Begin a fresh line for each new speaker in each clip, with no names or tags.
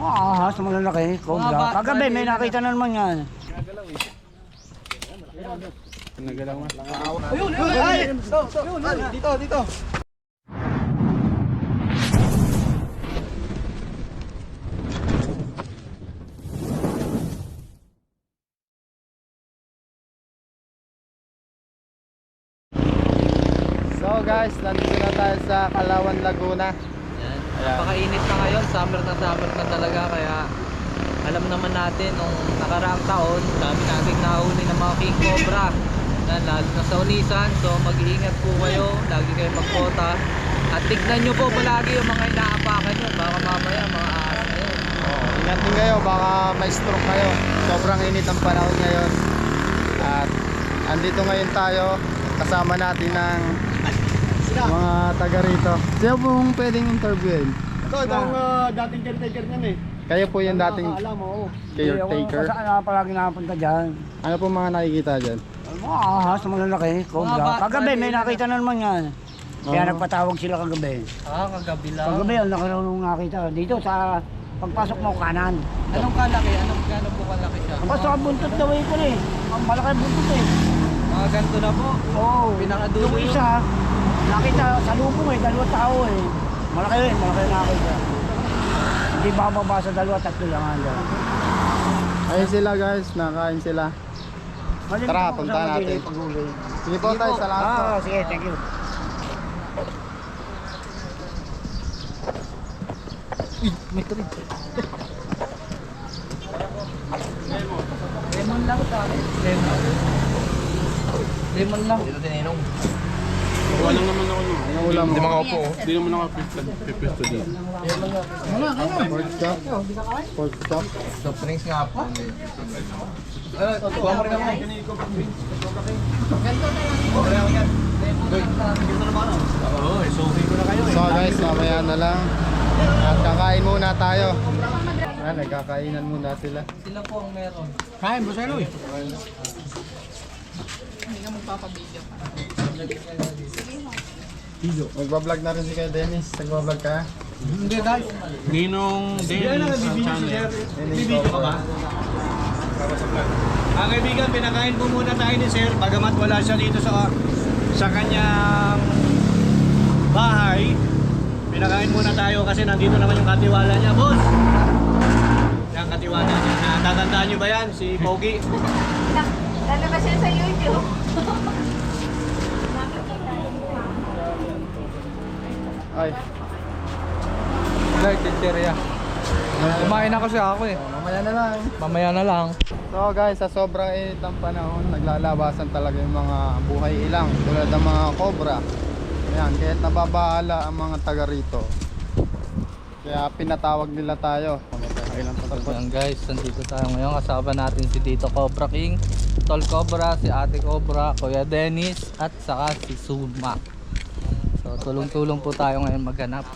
ahas na malalaki, cobra. Kagabi may nakita na naman yan.
Nagalaw nga.
Ayun, ay! Dito.
So guys, nandito na tayo sa Kalawan, Laguna.
Yan. Napakainit na ngayon, summer na talaga, kaya alam naman natin nung nakaraang taon, dami nating nahuli ng mga king cobra. Yan, lalo na sa Unisan, so mag-iingat po kayo, lagi kayo magkota. At tignan nyo po palagi yung mga inaapakan nyo, baka mamaya mga ahas na yun.
Ingat din kayo, baka may stroke kayo. Sobrang init ang panahon ngayon. At andito ngayon tayo, kasama natin ng mga taga rito. Sino pong pwedeng interviewin?
Ito, itong dating caretaker niyan eh.
Kayo po yung dating
Alam mo,
caretaker.
Saan na palagi nakapunta dyan?
Ano po mga nakikita dyan?
Mga ahas na malalaki, cobra. Kagabi may nakita na naman yan. Kaya
Oo.
nagpatawag sila kagabi.
Kagabi lang.
Kagabi ang nakaroon nakita. Dito sa pagpasok mo kanan.
Anong kalaki? Gano'n po kalaki siya?
Basta ang buntot daw ko eh. Ang malaki buntot eh.
Mga ganito na po.
Oo.
Pinakadulo
Yung isa, nakita sa lubong eh, dalawang tao eh. Malaki nakita. Hindi bababa sa dalawa, tatlo lang ando.
Ayun sila guys, nakain sila. Tara, punta natin. Sige po tayo, salamat po.
Sige, thank you.
May tuloy. Lemon lang tayo. Lemon lang. Dito tininong.
Walang naman ako no. Anong ulam mo?
Hindi makaupo. Hindi naman ako pipisto dito.
Pork chop. Pork chop.
Soft drinks nga po. Kuha mo rin naman.
So guys, mamaya na lang. At kakain muna tayo. Yan, nagkakainan muna sila.
Sila po ang meron.
kain mo sa'yo eh.
Magbablog na rin si Kuya Dennis. Nagbablog ka?
Hindi dahil.
Ninong
Yan ang
Dennis
nagbibideo si
channel.
Sir. Bibideo ka ba? Mga kaibigan, pinakain po muna tayo ni Sir. Bagamat wala siya dito sa kanyang bahay. Pinakain muna tayo kasi nandito naman yung katiwala niya, boss. Yan katiwala niya. Natatandaan niyo ba yan? Si Pogi.
Lalabas yan sa YouTube.
Ay,
Like, chicheria. Kumain na kasi ako eh.
mamaya na lang.
Mamaya na lang.
So guys, sa sobrang init ng panahon, naglalabasan talaga yung mga buhay ilang tulad ng mga cobra. Ayan, kahit nababahala ang mga taga rito. Kaya pinatawag nila tayo. Ilang
So yan guys, nandito tayo ngayon. Kasama natin si Tito Cobra King, Tol Cobra, si Ate Cobra, Kuya Dennis, at saka si Suma. So tulong-tulong po tayo ngayon maghanap.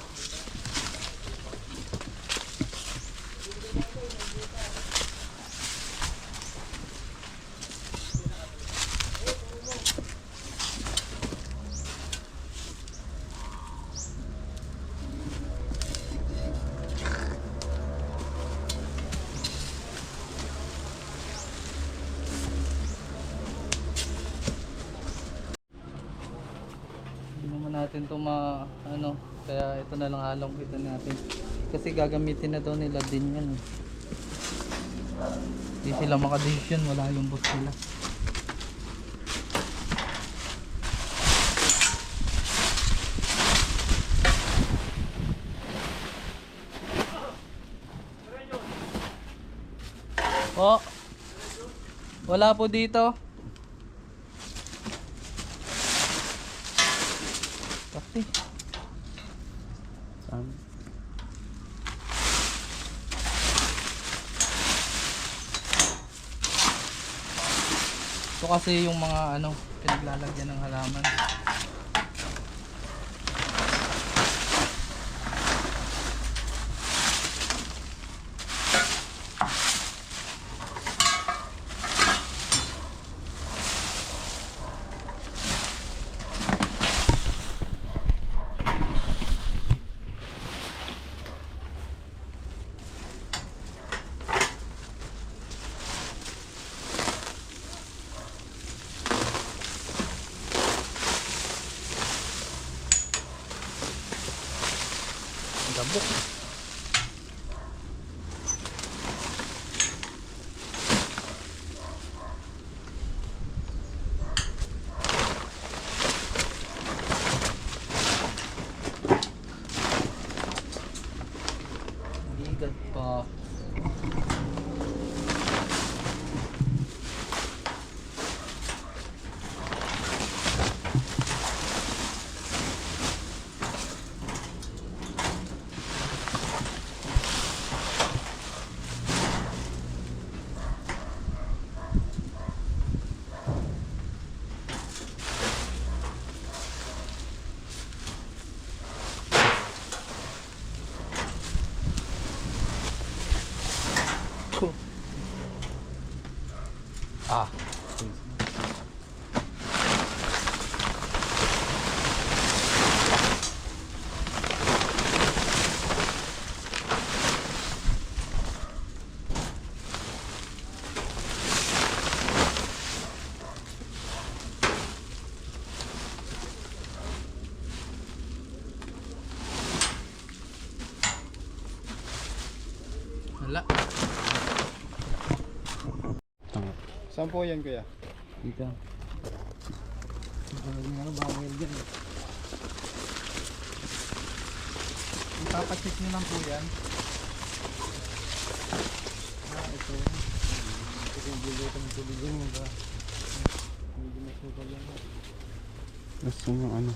Natin to kaya ito na lang halong kita natin kasi gagamitin na daw nila din yan. Hindi sila makadesisyon, wala yung boss nila. Oh, wala po dito. Pati. Ito kasi yung mga pinaglalagyan ng halaman. Pa. Ah. Wala.
Saan po yan kuya?
Dito.
Ipapacheck nyo lang po yan.
Gusto mo ano?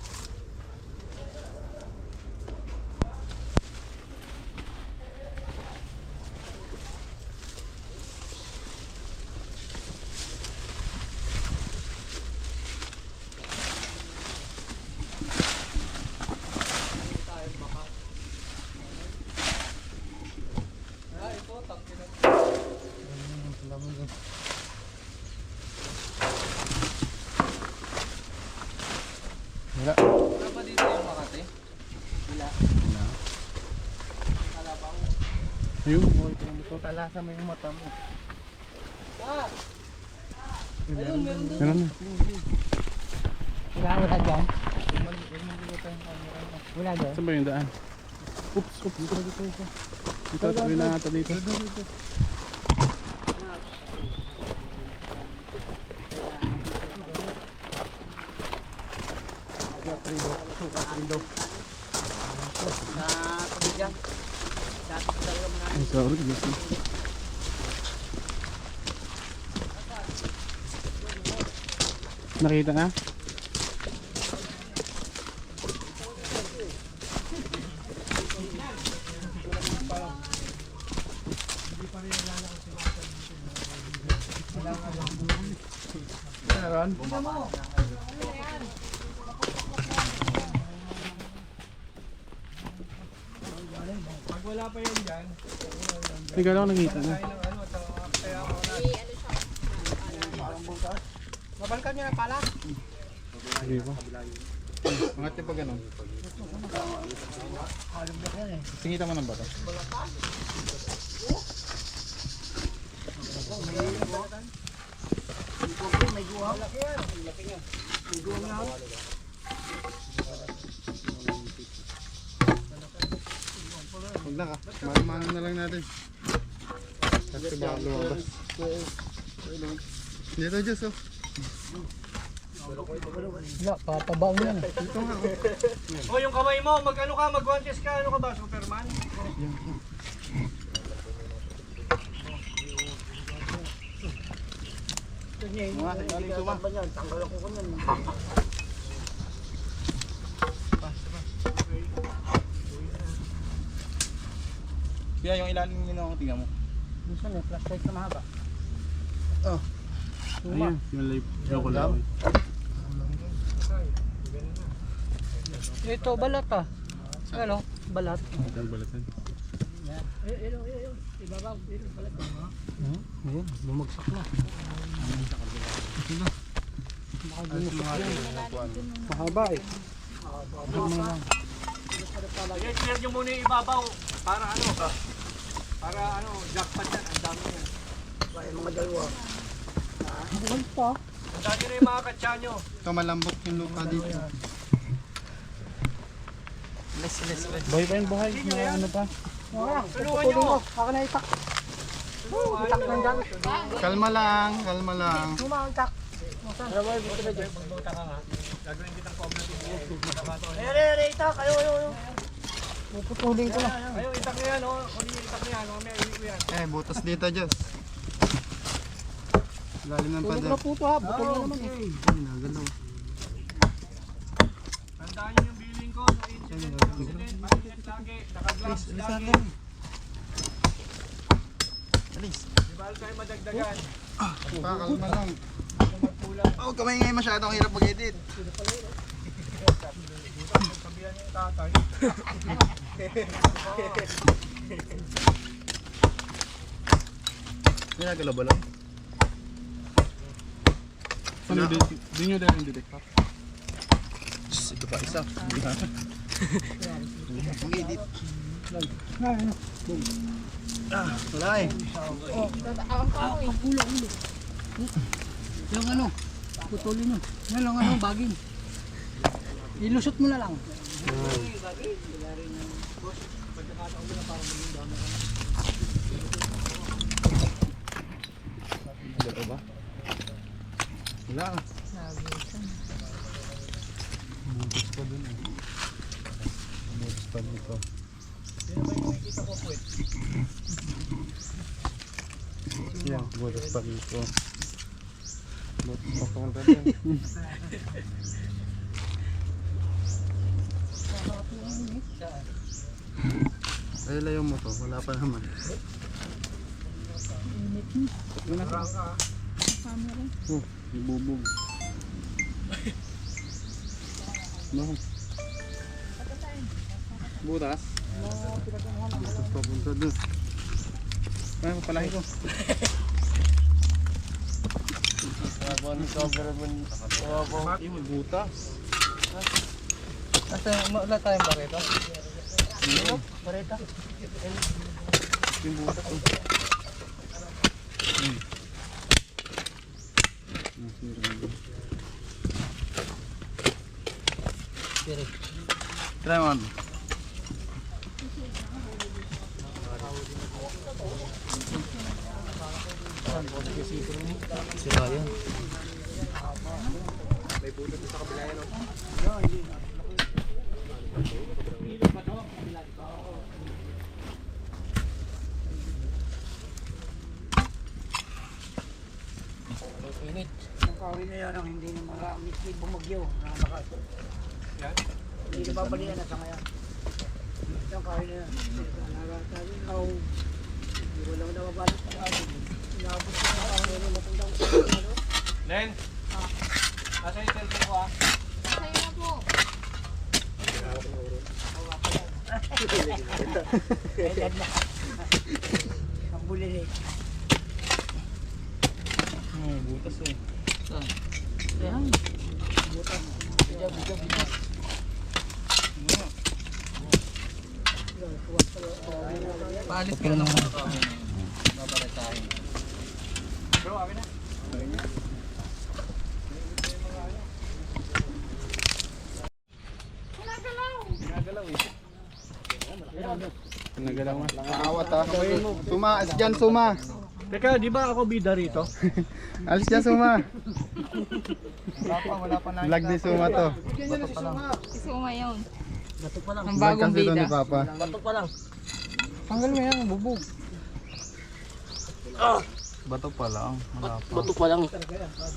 Wala.
Wala ba dito yung Makati?
Ayun.
Talasa mo yung mata mo.
Ayun, meron doon.
Meron na.
Wala dyan. Wala dyan.
Saan ba yung daan? Oops, oops. Dito, tuloy na natin dito. Ay, sorry. Gusto. Nakita na?
Meron?
Pag wala pa yan dyan,
Ikaw lang nakita na.
mabalkan nyo na pala.
Hindi ba?
Angat niya pa ganun. Singitan mo ng bato. Huwag na ka. Mano na lang natin. Kasi baka lumabas. Dito, Diyos, oh.
Wala, papabaw yan.
Dito nga, oh.
O yung kamay mo, mag-ano ka, mag-contest ka, ano ka ba, Superman?
Kaya yung ilalim nyo na tingnan mo.
Minsan eh, flashlight na mahaba.
Ayun, yung live. Yung ko lang.
Ito, balat ah. Ano? Balat.
Ang balatan.
Ayun. Ibabaw. Ayun, balat. Ayun, bumagsak na. Mahaba eh.
Sige, clear nyo muna yung ibabaw, para jackpot yan, ang dami yan.
Mga dalawa. Buhay pa.
Ang dami na yung mga katsa nyo.
Ito malambot yung lupa dito.
Buhay pa yung buhay. Mga ano pa.
Tulungan nyo.
Ako na itak. Itak ng dami.
Kalma lang, kalma lang.
Itak.
Magbuta ka nga. Gagawin kitang cooperative.
Ayun, itak. Ayun. Puputulin ko lang.
Ayun, itak niya yan, oh. Kunin yung itak niya, ano, may iwi yan.
Butas dito, Diyos. Lalim ng
Tulog
pader.
na po ito ha. Butol na naman eh.
Ay, nagalaw.
Tandaan niyo yung billing ko, no incident, no accident, mainit lagi, naka-gloves lagi.
Alis.
Di ba tayo madagdagan?
Pakalma lang.
Oh, kamay ngayon masyadong hirap mag-edit.
Sabihan niyo yung tatay.
Ginagalaw ba lang? Ano, di nyo dahil yung detector? Ito pa isa. Mag-edit. Wala eh.
Yung ano, putulin mo. Yan lang ano, baging. Ilusot mo na lang.
Galaw ba? Wala. Butas pa dun eh. Butas pa dito. Yan, butas pa dito. Butas pa pa dun. Ay, layo mo to. Wala pa naman. Oh, ibubog. No. Butas? Butas pa punta doon. Ay, mapalahin ko. Ay, may butas.
Kasi wala tayong barito.
Pareta.
Yung butas. Oh. Try mo.
Sira yan.
Yung kahoy na yan ang hindi na marami bumagyo. Nakalakas.
Yan?
Hindi na babalian na sa ngayon. Yung kahoy na yan. Nakalakas. Hindi ko lang nababalit sa kahoy. Inabot ko na kahoy na matandang.
Len? Nasa yung cellphone ko ah.
Sa'yo na po.
Edad na. Ang bulili.
Butas eh.
Yan. Butas. Bidya, bidya, bidya.
Paalis ka na muna kami. Babaretahin.
Bro, akin na.
Nagalaw nga.
Awat ha. Suma, alis dyan, suma.
Teka, di ba ako bida rito?
Alis dyan, suma.
Wala pa na.
Vlog ni suma to.
Isuma yun.
Bato pa lang.
Ang
Vlog
bagong
kasi to ni
bida.
Papa.
Bato pa lang.
Tanggal mo yan, bubog. Bato pa lang. Wala pa.
Bato pa lang.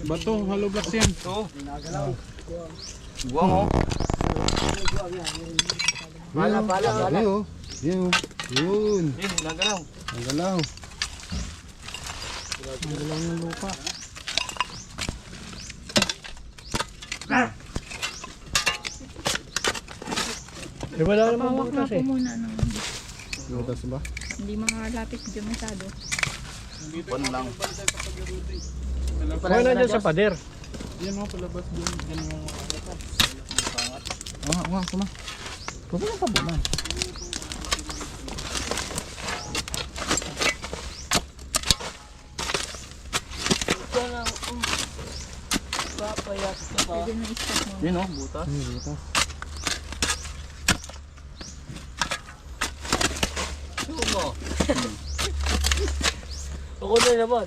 Bato, hollow blocks yan.
Buwang oh.
Bala, bala, bala.
Ayun, yun. Yun.
Yun, nagalaw.
Nagalaw.
Nagalaw ng lupa.
Eh, wala namang
Pawak na
butas
po
eh.
muna. No?
Butas ba?
Hindi makalapit dyan masyado.
Pan lang.
Kuha na dyan sa pader.
Yan mo, palabas doon. Yan mo.
Nga, suma. Pwede na tabunan.
Ito lang. Papayas ka pa.
Pwede na i-stop mo.
Yan o, butas.
Butas.
Sumo. Ako na naman.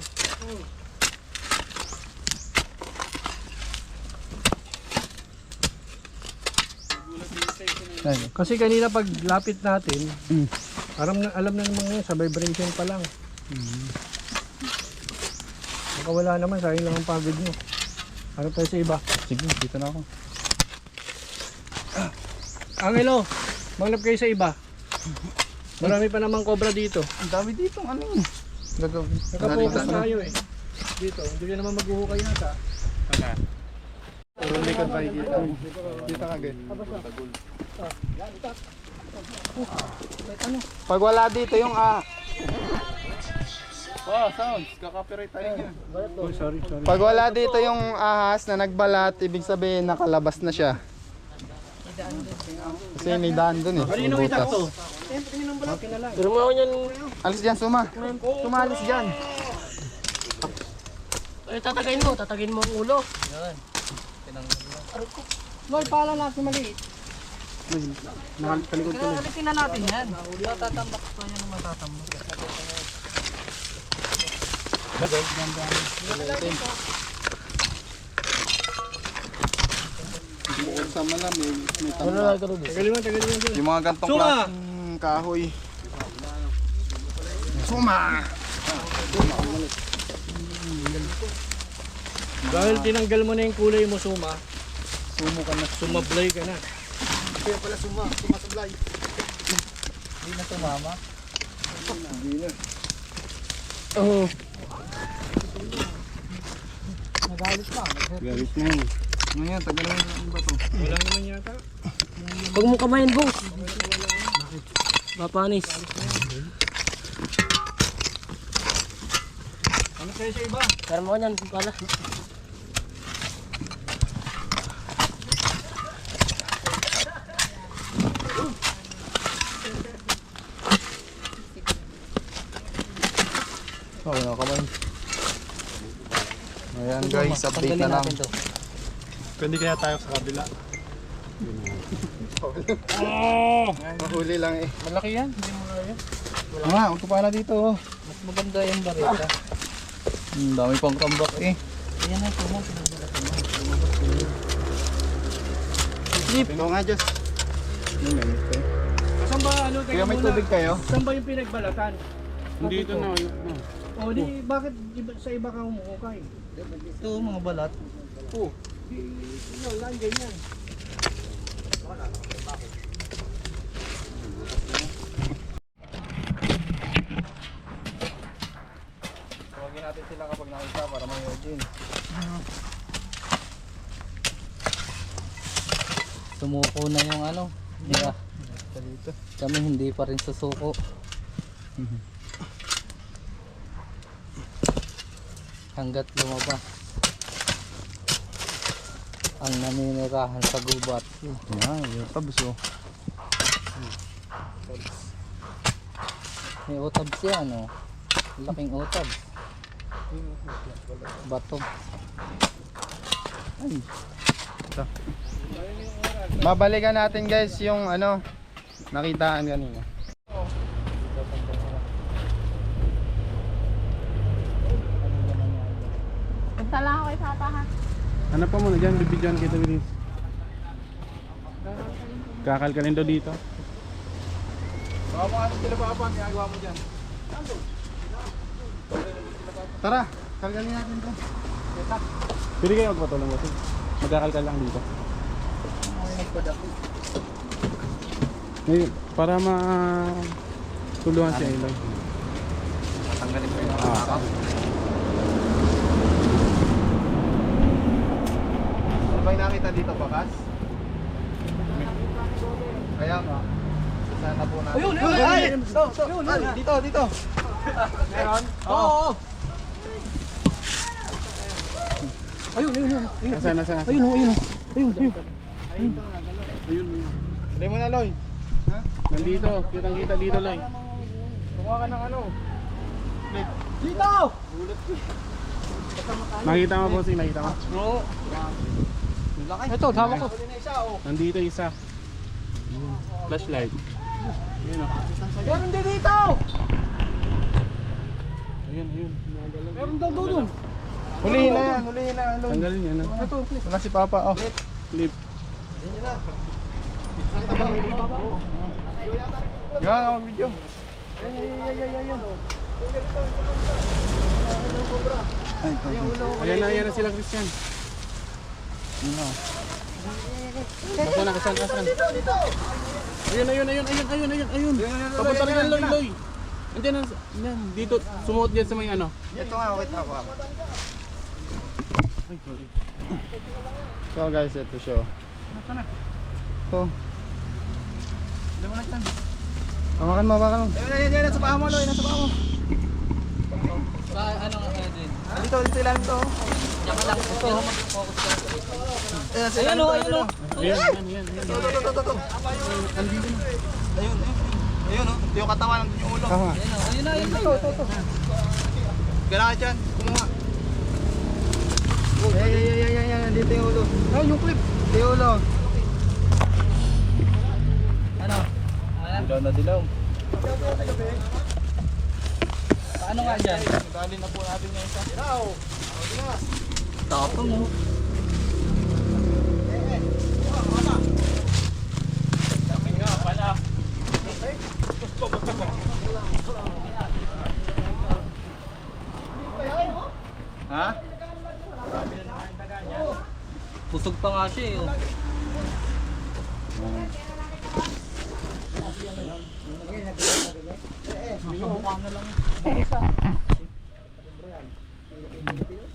Ayun.
Kasi kanina pag lapit natin,
Mm.
alam na naman ngayon sa vibration pa lang. Baka wala naman, sayang lang ang pagod nyo. Ano tayo sa iba?
Sige, dito na ako.
Angelo, manap kayo sa iba. Marami pa namang cobra dito.
Ang dami dito, ano yun? Gagawin.
Nakapokus tayo eh. Dito, hindi ka naman maghuhukay nata.
Puro likod pa ikita. Dito ka, Gay. Pag wala dito yung Oh, sounds. Kaka-copyright tayo niyan.
Oh, sorry.
Pag wala dito yung ahas na nagbalat, ibig sabihin nakalabas na siya. Kasi may daan dun eh.
Kanino
may
itak
butas.
to? Okay na lang.
Alis dyan, Suma. Suma, alis dyan.
Tatagayin mo ang ulo. Lord, pala natin maliit.
Nakatalikod ko na.
Alitin na natin yan.
Matatambak pa yan ng matatambak.
Sama lang, may tambak.
Tagalin mo.
Yung mga gantong
Suma!
klaseng kahoy. Suma!
Dahil tinanggal mo na yung kulay mo, Suma.
Sumo ka na.
Sumablay ka na.
Kaya pala sumasablay.
Hindi na tumama.
Hindi na.
Oo.
Nagalit na.
Galit na yun.
Ano yan? Tagal na yung ba to?
Wala naman yata.
Huwag mo kamayin, boss. Papanis.
Ano kayo sa iba?
Pero mo yan, pala.
Oo, nakamay. Ayan guys, update na lang.
Pwede kaya tayo sa kabila.
Mahuli lang eh.
Malaki yan. Hindi mo kaya.
Ah, huwag ka pala dito. Oh.
Mas maganda yung barita.
Dami pang tambak eh.
Ayan na, Suma.
Ito nga, Diyos.
Saan ba, ano, teka
Kaya may
muna.
tubig kayo?
Saan ba yung pinagbalatan?
Dito na.
O di, bakit sa iba ka humuhukay?
Ito, mga balat.
Wala, ganyan.
Huwagin natin sila kapag nakita para may urgin.
Sumuko na yung ano. Yeah.
Dito.
Kami hindi pa rin susuko. Hanggat lumabas ang naninirahan sa gubat.
Yan, yung tabs oh.
May otabs yan, oh. Laking otabs. Bato.
Babalikan natin guys yung ano, nakitaan kanina.
Punta lang ako kay Papa, ha?
Hanap pa muna dyan, bibigyan kita bilis. Kakalkalin daw dito.
Baka mo ano sila pa ang ginagawa mo dyan. Tara, kalgalin natin to.
Pwede kayo magpatulong kasi. Magkakalkal lang dito. Ngayon, para tulungan siya Eloy.
Tanggalin ko yung mga Ano ba yung nakita dito, Bakas? Kaya ka. Sana po natin. Ayun! Ay! Dito! Meron? Oo!
Nasaan? Ayun.
Hindi mo na, Loy.
Nandito. Kitang-kita dito lang.
Kuha ka ng ano.
Dito!
Nakita mo, bossing? Nakita mo?
Oo. Ito, tama ko.
Nandito isa. Flashlight. Ayun o.
Meron din dito!
Ayun.
Meron daw doon.
Hulihin na yan, Loy.
Tanggalin yan.
Wala si Papa, oh.
Clip.
Yan, ako video.
Ayan na sila, Christian. Kasan? Ayun. Papunta rin yan, Loy. Andiyan, dito, sumuot dyan sa may ano.
Ito nga, okay ako. So guys, ito siya. Ito. Hawakan mo.
Yan, nasa paa mo, Loy, nasa paa mo.
Ano nga din?
Dito ilan to.
Diyan ka lang ito. Mag-focus ka.
Ayun o.
Ayan.
Ayun o, yung katawan ng yung ulo.
Tama.
Ayun na.
Ito. Kailangan dyan, kumuha.
Yan, dito yung ulo.
Ay, yung clip.
Dito yung ulo.
Ano?
Dilaw.
Paano nga dyan?
Dali na po natin yung isa.
Tapang mo.
Ha?
Pusog pa nga siya eh. Oh.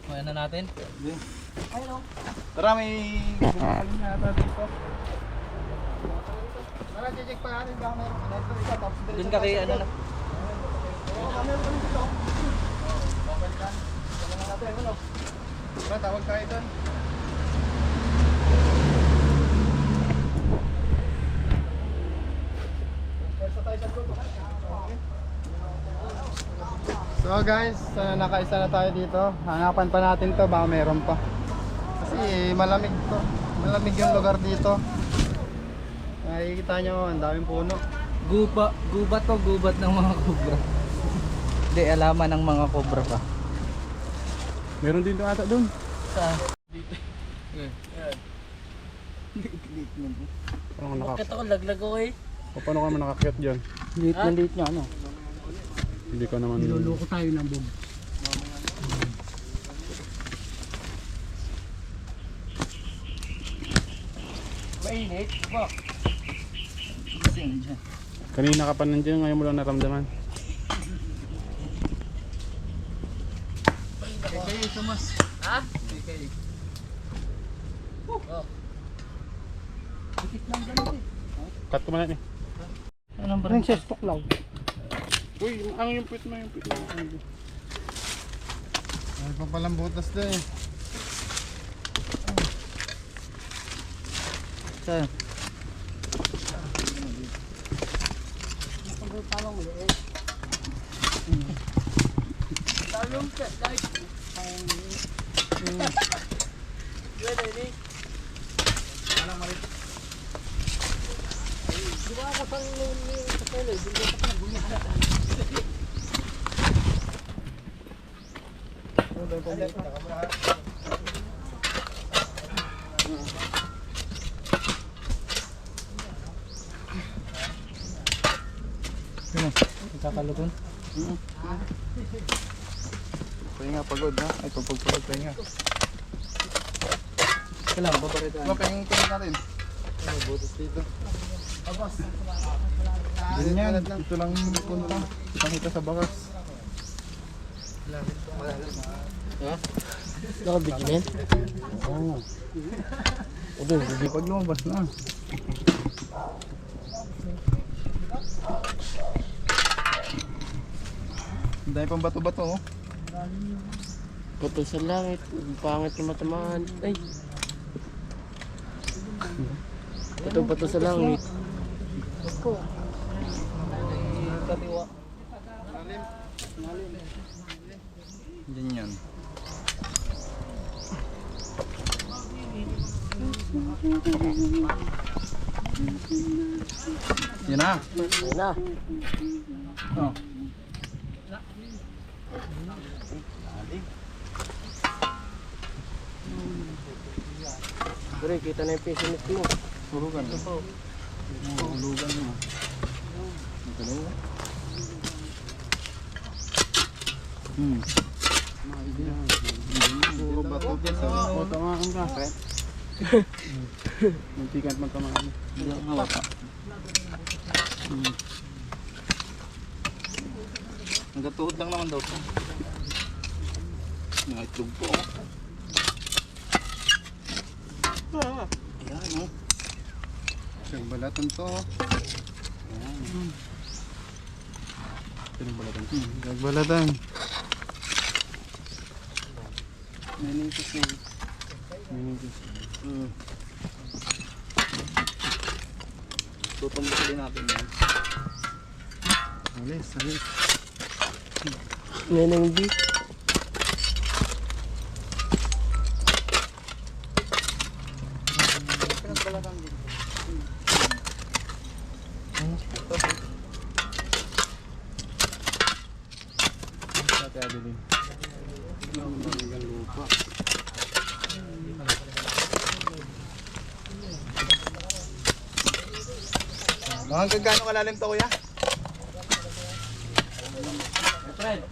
Kaya na natin.
Tara, may bumakalin na ata dito.
Tara, check pa natin baka meron connector isa tapos
Dun ka kay ano na.
Tara, tawag tayo doon. So guys, nakaisa na tayo dito. Hanapan pa natin to, baka meron pa. Kasi malamig to. Malamig yung lugar dito. Nakikita nyo, ang daming puno.
Gubat to, gubat ng mga kobra. Hindi, alaman ng mga kobra pa.
Meron din ata doon.
Saan?
Paano ka
Bakit ako laglag ako eh?
Paano ka man nakakyat dyan?
Liit niya, ano?
Hindi ka naman...
Niloloko tayo ng bob. Mainit? Ba? Kasi ano dyan?
Kanina ka pa nandiyan, ngayon mo lang naramdaman.
Kayo, Tomas.
Ha?
Kayo.
Cut ko man eh.
Anong ba?
Princess Tuklaw.
Uy, yung pit mo.
May pa palang butas din eh.
Saan? Kakalutun?
Pahinga, pagod ha. Ay, pagod, pahinga.
Kailangan ba pa rin?
Pahingin natin.
Ano, butas dito?
Ganyan, ito lang punta. Kita sa bakas.
Ha?
Nakabigyan?
Oo. Hindi pag lumabas na. Ang dami pang bato-bato oh.
Bato sa langit. Pangit na matamaan. Ay. Bato sa langit.
Katiwa.
Yan yan. Yan na.
Ayun na.
Oh.
Pre, kita na yung pesinit mo.
Surugan.
Hulugan mo. Dalawa.
Puro bato.
O, tamaan ka. Muntikan man tamaan. Hindi ako hawak.
Nagatuhod lang naman daw ito. Mga itlog po. Ayan o.
Balatan to.
Pinagbalatan.
Nagbalatan.
Meningitis na. Meningitis.
Tutumbok din natin yan.
Alis, alis.
Yan ang beef.
Ate Adeline. Ang lupa.
Hanggang gaano kalalim to kuya?
Fred,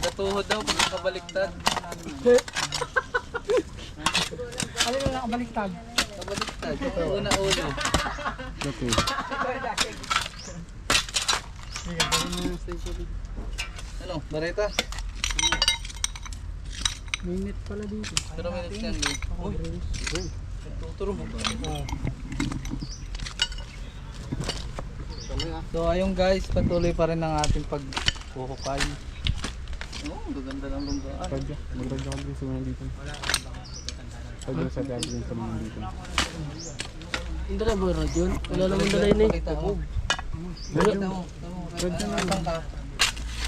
katuhod daw pag nakabaliktad.
Ano na nakabaliktad?
Kabaliktad, yung una-una.
Dati.
Ano, bareta?
Minute pala dito.
Pero minutes yan din. Tuturo mo ba? So ayun guys, patuloy pa rin ang ating paghuhukay. Oo, gaganda ng lunggaan.
Radyo. Magradyo ka din sa mga dito. Radyo sa Ate Adeline sa mga dito.
Hindi na ba radyon? Wala naman dalay na eh.
Pakita mo. Pakita mo. Radyo na lang ka.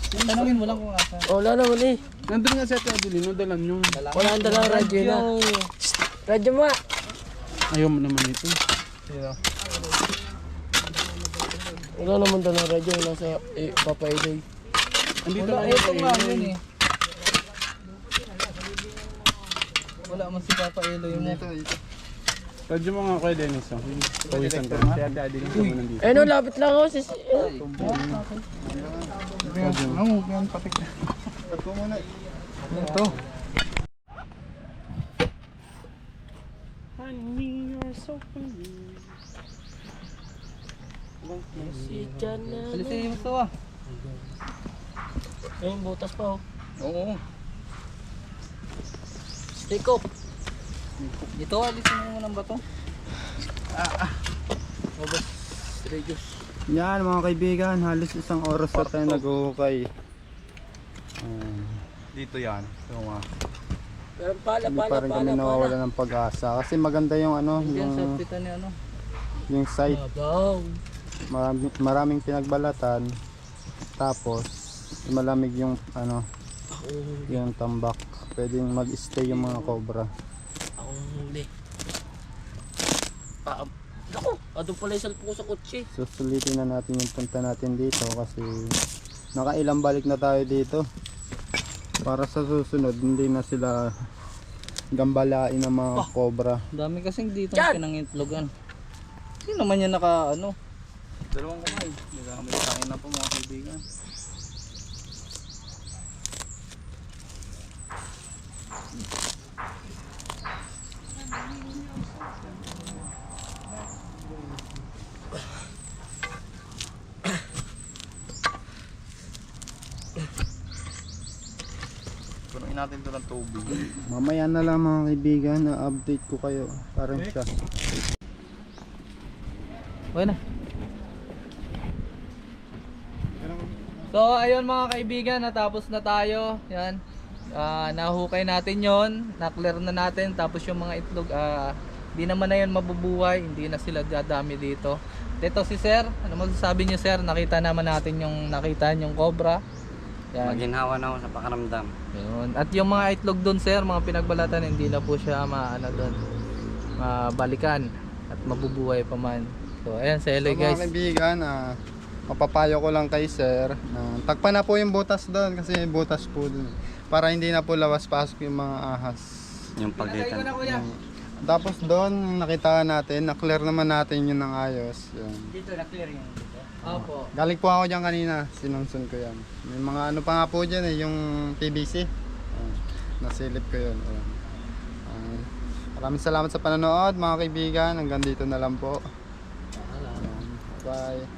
Tanungin mo lang kung asan.
Wala naman eh.
Nandun nga si Ate Adeline, no? Dalan yung...
Wala ang dalang radyo na. Radyo mo.
Ayaw mo naman ito.
Wala naman dalang radyo. Wala sa Papa Eloy.
Andito
Wala,
lang
ito
yung
nga yun eh. Wala man si Papa Eloy mo.
Radyo mo nga kay Dennis. Oh. Pawisan ka. Si Ate Adeline sa mga dito.
Eh no, lapit lang ako.
Radyo mo.
Tapo muna.
Ito.
Si Jan na.
Alisin yung gusto ah.
Ayun, butas pa oh.
Oo.
Stick up.
Ito, alisin mo ng bato.
Yan mga kaibigan, halos isang oras na tayo naghuhukay. Dito yan. So,
Pero pala,
hindi pa rin kami nawawala ng pag-asa. Kasi maganda yung ano,
Yan sa
yung,
pitan ni ano.
yung site.
Babaw.
Maraming pinagbalatan. Tapos, malamig yung ano, yung tambak. Pwedeng mag-stay yung mga cobra.
Akong huli. Ako, doon pala yung salpo ko sa kotse.
Susulitin na natin yung punta natin dito kasi nakailang balik na tayo dito. Para sa susunod, hindi na sila gambalain ng mga cobra.
Dami kasing dito ang pinangitlogan. Sino man yan naka ano? Dalawang kamay. May kain na po mga kaibigan. Punuin natin ito ng tubig.
Mamaya na lang mga kaibigan, na-update ko kayo. Parang siya.
Okay na. So ayun mga kaibigan, natapos na tayo. Yan. Nahukay natin yon, na-clear na natin. Tapos yung mga itlog, di naman na yun mabubuhay. Hindi na sila dadami dito. Dito si Sir, ano masasabi niyo Sir? Nakita naman natin yung yung cobra. Yan.
Maginhawa na ako sa pakaramdam.
Yun. At yung mga itlog doon Sir, mga pinagbalatan, hindi na po siya mabalikan at mabubuhay pa man. So ayan sa Eloy
So, mga
guys.
kaibigan, mapapayo ko lang kay sir na takpan na po yung butas doon kasi may butas po doon para hindi na po lawas pasok yung mga ahas.
Yung pagitan.
Tapos doon, nakita natin, na-clear naman natin yun ng ayos. Yun.
Dito na-clear yun. Dito.
Opo.
Galing po ako dyan kanina, sinunsun ko yan. May mga ano pa nga po dyan eh, yung PVC. Nasilip ko yun. Ayan. Maraming salamat sa panonood mga kaibigan. Hanggang dito na lang po. Ayan. Bye.